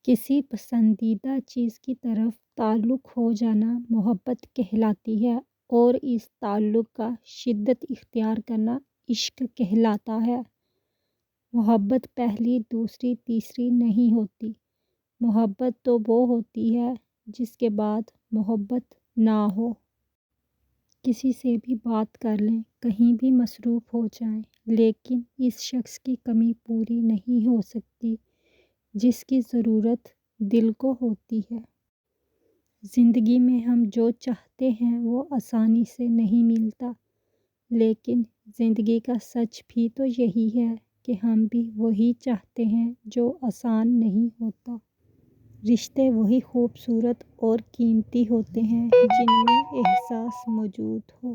کسی پسندیدہ چیز کی طرف تعلق ہو جانا محبت کہلاتی ہے، اور اس تعلق کا شدت اختیار کرنا عشق کہلاتا ہے۔ محبت پہلی، دوسری، تیسری نہیں ہوتی۔ محبت تو وہ ہوتی ہے جس کے بعد محبت نہ ہو۔ کسی سے بھی بات کر لیں، کہیں بھی مصروف ہو جائیں، لیکن اس شخص کی کمی پوری نہیں ہو سکتی جس کی ضرورت دل کو ہوتی ہے۔ زندگی میں ہم جو چاہتے ہیں وہ آسانی سے نہیں ملتا، لیکن زندگی کا سچ بھی تو یہی ہے کہ ہم بھی وہی چاہتے ہیں جو آسان نہیں ہوتا۔ رشتے وہی خوبصورت اور قیمتی ہوتے ہیں جن میں احساس موجود ہو۔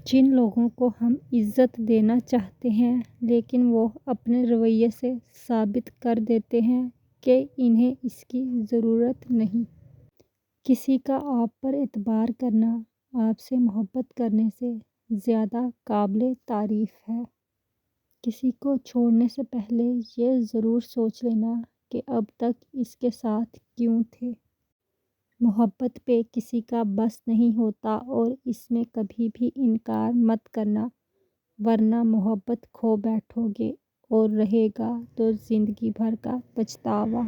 جن لوگوں کو ہم عزت دینا چاہتے ہیں لیکن وہ اپنے رویے سے ثابت کر دیتے ہیں کہ انہیں اس کی ضرورت نہیں۔ کسی کا آپ پر اعتبار کرنا آپ سے محبت کرنے سے زیادہ قابل تعریف ہے۔ کسی کو چھوڑنے سے پہلے یہ ضرور سوچ لینا کہ اب تک اس کے ساتھ کیوں تھے۔ محبت پہ کسی کا بس نہیں ہوتا، اور اس میں کبھی بھی انکار مت کرنا، ورنہ محبت کھو بیٹھو گے اور رہے گا تو زندگی بھر کا پچھتاوا۔